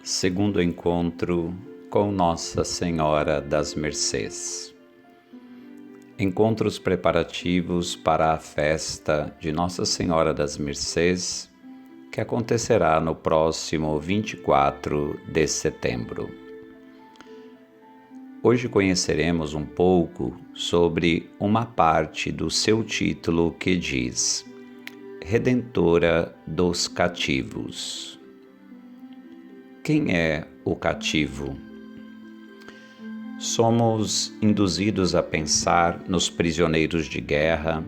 Segundo encontro com Nossa Senhora das Mercês. Encontros preparativos para a festa de Nossa Senhora das Mercês, que acontecerá no próximo 24 de setembro. Hoje conheceremos um pouco sobre uma parte do seu título que diz: Redentora dos Cativos. Quem é o cativo? Somos induzidos a pensar nos prisioneiros de guerra,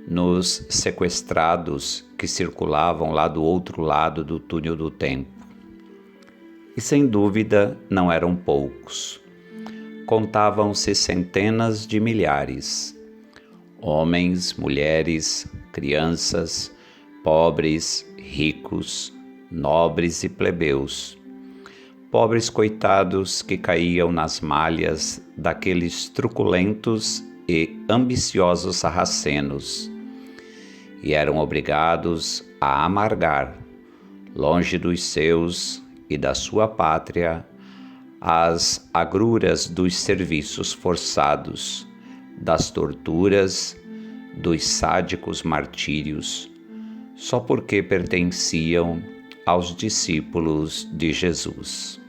nos sequestrados que circulavam lá do outro lado do túnel do tempo. E sem dúvida não eram poucos. Contavam-se centenas de milhares. Homens, mulheres, crianças, pobres, ricos, nobres e plebeus, pobres coitados que caíam nas malhas daqueles truculentos e ambiciosos sarracenos e eram obrigados a amargar, longe dos seus e da sua pátria, as agruras dos serviços forçados, das torturas, dos sádicos martírios, só porque pertenciam aos discípulos de Jesus.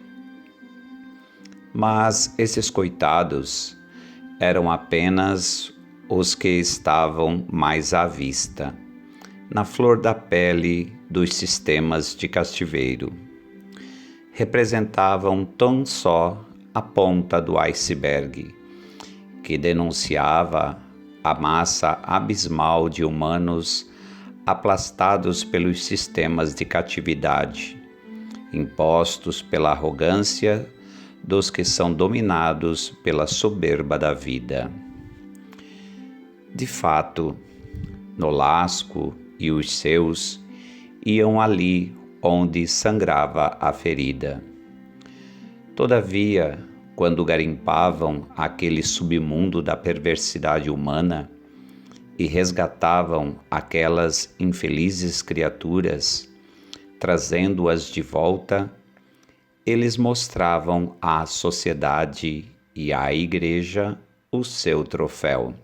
Mas esses coitados eram apenas os que estavam mais à vista, na flor da pele dos sistemas de cativeiro. Representavam tão só a ponta do iceberg, que denunciava a massa abismal de humanos aplastados pelos sistemas de catividade, impostos pela arrogância dos que são dominados pela soberba da vida. De fato, Nolasco e os seus iam ali onde sangrava a ferida. Todavia, quando garimpavam aquele submundo da perversidade humana, e resgatavam aquelas infelizes criaturas, trazendo-as de volta, eles mostravam à sociedade e à Igreja o seu troféu.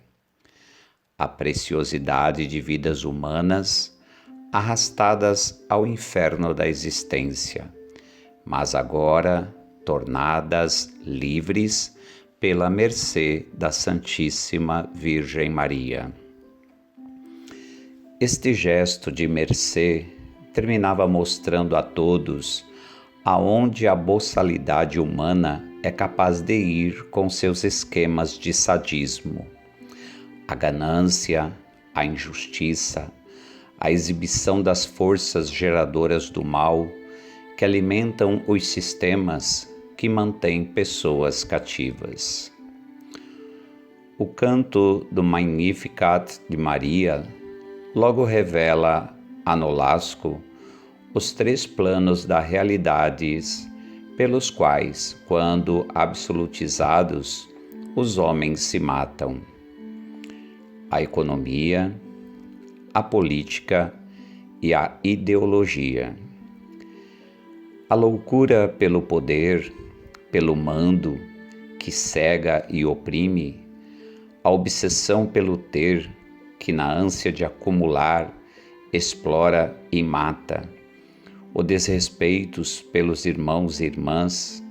A preciosidade de vidas humanas arrastadas ao inferno da existência, mas agora tornadas livres pela mercê da Santíssima Virgem Maria. Este gesto de mercê terminava mostrando a todos aonde a boçalidade humana é capaz de ir com seus esquemas de sadismo. A ganância, a injustiça, a exibição das forças geradoras do mal que alimentam os sistemas que mantêm pessoas cativas. O canto do Magnificat de Maria logo revela a Nolasco os três planos da realidades pelos quais, quando absolutizados, os homens se matam: a economia, a política e a ideologia. A loucura pelo poder, pelo mando, que cega e oprime, a obsessão pelo ter, que na ânsia de acumular, explora e mata, o desrespeito pelos irmãos e irmãs,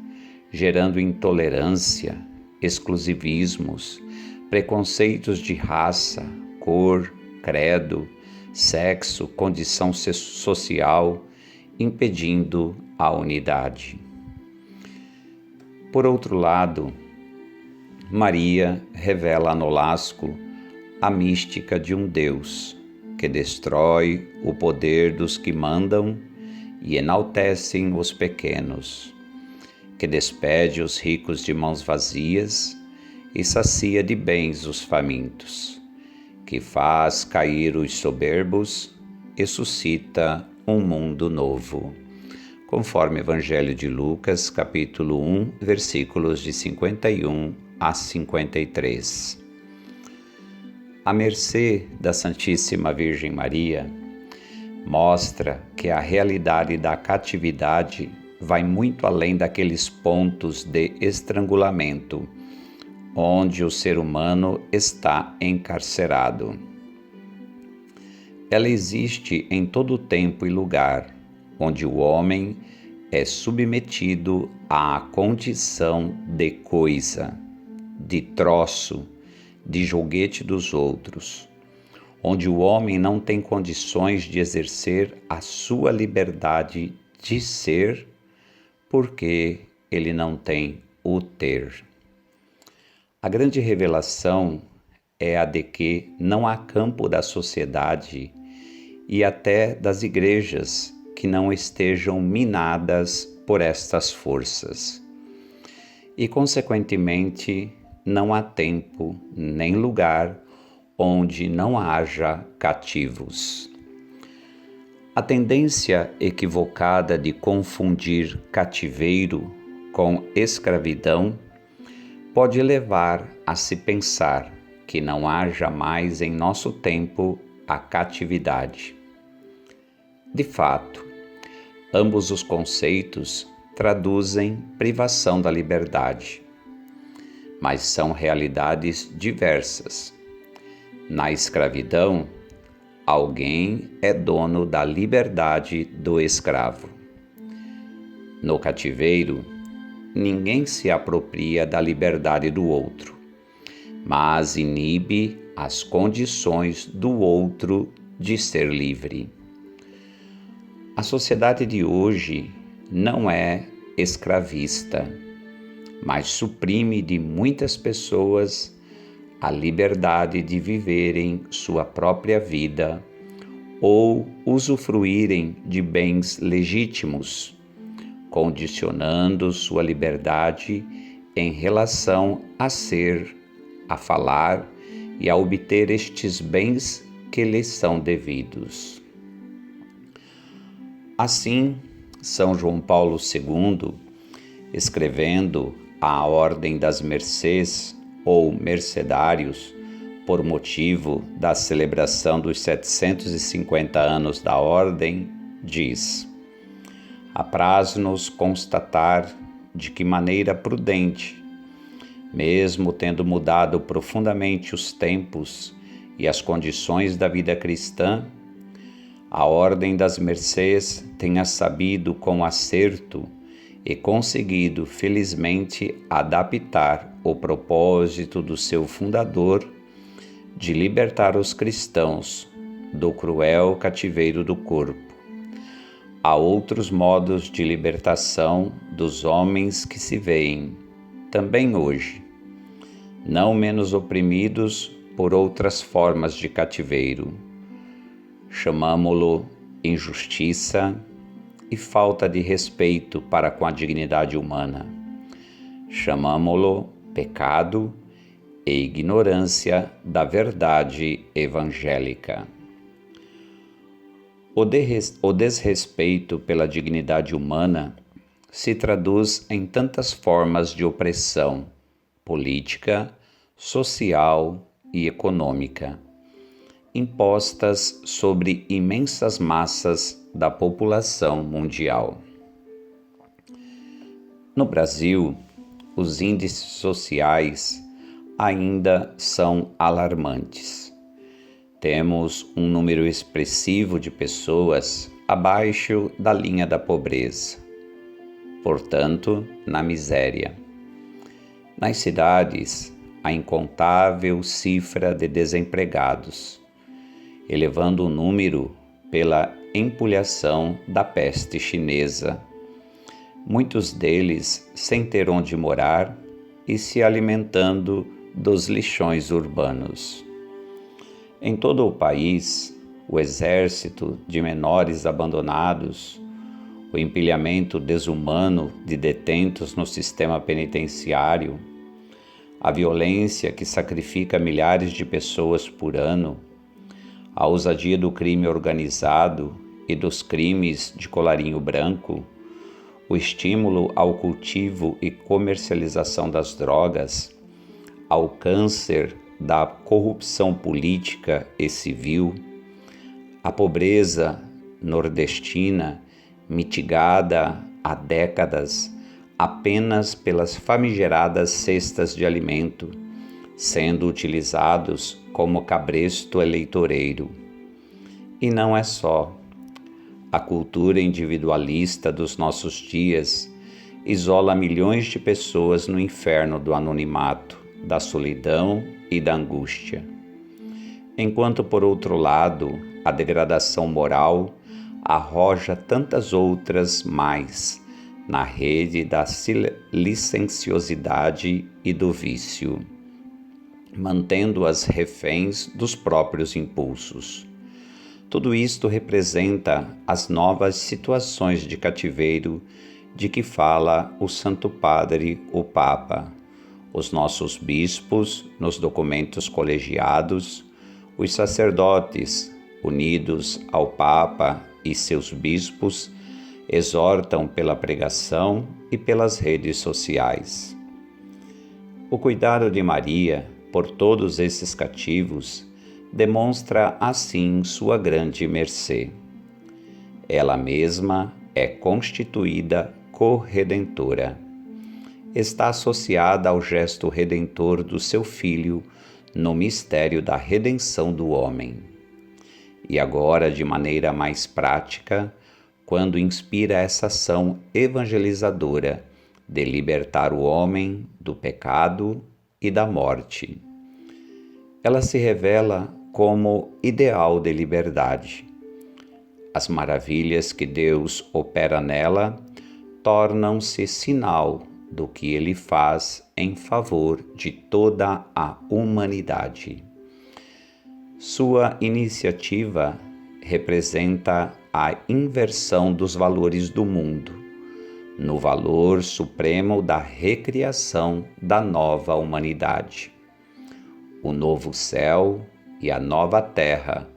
gerando intolerância, exclusivismos, preconceitos de raça, cor, credo, sexo, condição social, impedindo a unidade. Por outro lado, Maria revela a Nolasco a mística de um Deus que destrói o poder dos que mandam e enaltecem os pequenos, que despede os ricos de mãos vazias e sacia de bens os famintos, que faz cair os soberbos e suscita um mundo novo, conforme o Evangelho de Lucas, capítulo 1, versículos de 51 a 53. A mercê da Santíssima Virgem Maria mostra que a realidade da catividade vai muito além daqueles pontos de estrangulamento, onde o ser humano está encarcerado. Ela existe em todo tempo e lugar, onde o homem é submetido à condição de coisa, de troço, de joguete dos outros, onde o homem não tem condições de exercer a sua liberdade de ser, porque ele não tem o ter. A grande revelação é a de que não há campo da sociedade e até das igrejas que não estejam minadas por estas forças. E, consequentemente, não há tempo nem lugar onde não haja cativos. A tendência equivocada de confundir cativeiro com escravidão pode levar a se pensar que não haja mais em nosso tempo a catividade. De fato, ambos os conceitos traduzem privação da liberdade, mas são realidades diversas. Na escravidão, alguém é dono da liberdade do escravo. No cativeiro, ninguém se apropria da liberdade do outro, mas inibe as condições do outro de ser livre. A sociedade de hoje não é escravista, mas suprime de muitas pessoas a liberdade de viverem sua própria vida ou usufruírem de bens legítimos, condicionando sua liberdade em relação a ser, a falar e a obter estes bens que lhes são devidos. Assim, São João Paulo II, escrevendo a Ordem das Mercês ou Mercedários, por motivo da celebração dos 750 anos da Ordem, diz: apraz-nos constatar de que maneira prudente, mesmo tendo mudado profundamente os tempos e as condições da vida cristã, a Ordem das Mercês tenha sabido com acerto e conseguido felizmente adaptar o propósito do seu fundador de libertar os cristãos do cruel cativeiro do corpo. Há outros modos de libertação dos homens que se veem, também hoje, não menos oprimidos por outras formas de cativeiro. Chamamo-lo injustiça e falta de respeito para com a dignidade humana. Chamamo-lo pecado e ignorância da verdade evangélica. O desrespeito pela dignidade humana se traduz em tantas formas de opressão política, social e econômica, impostas sobre imensas massas da população mundial. No Brasil, os índices sociais ainda são alarmantes. Temos um número expressivo de pessoas abaixo da linha da pobreza, portanto, na miséria. Nas cidades, a incontável cifra de desempregados, elevando o número pela empulhação da peste chinesa, muitos deles sem ter onde morar e se alimentando dos lixões urbanos. Em todo o país, o exército de menores abandonados, o empilhamento desumano de detentos no sistema penitenciário, a violência que sacrifica milhares de pessoas por ano, a ousadia do crime organizado e dos crimes de colarinho branco, o estímulo ao cultivo e comercialização das drogas, ao câncer da corrupção política e civil, a pobreza nordestina mitigada há décadas apenas pelas famigeradas cestas de alimento, sendo utilizados como cabresto eleitoreiro. E não é só. A cultura individualista dos nossos dias isola milhões de pessoas no inferno do anonimato, da solidão e da angústia. Enquanto, por outro lado, a degradação moral arroja tantas outras mais na rede da licenciosidade e do vício, mantendo-as reféns dos próprios impulsos. Tudo isto representa as novas situações de cativeiro de que fala o Santo Padre, o Papa, os nossos bispos nos documentos colegiados, os sacerdotes, unidos ao Papa e seus bispos, exortam pela pregação e pelas redes sociais. O cuidado de Maria por todos esses cativos demonstra assim sua grande mercê. Ela mesma é constituída corredentora. Está associada ao gesto redentor do seu Filho no mistério da redenção do homem. E agora, de maneira mais prática, quando inspira essa ação evangelizadora de libertar o homem do pecado e da morte. Ela se revela como ideal de liberdade. As maravilhas que Deus opera nela tornam-se sinal do que Ele faz em favor de toda a humanidade. Sua iniciativa representa a inversão dos valores do mundo, no valor supremo da recriação da nova humanidade. O novo céu e a nova terra,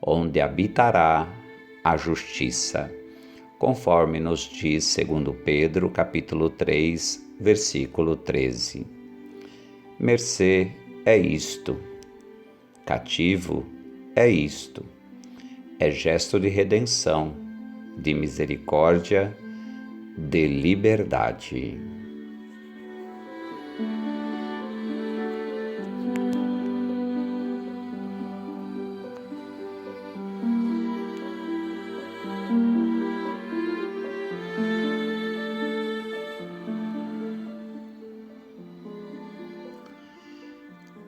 onde habitará a justiça, conforme nos diz 2 Pedro, capítulo 3, versículo 13. Mercê é isto, cativo é isto, é gesto de redenção, de misericórdia, de liberdade.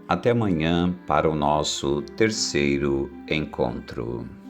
Até amanhã para o nosso terceiro encontro.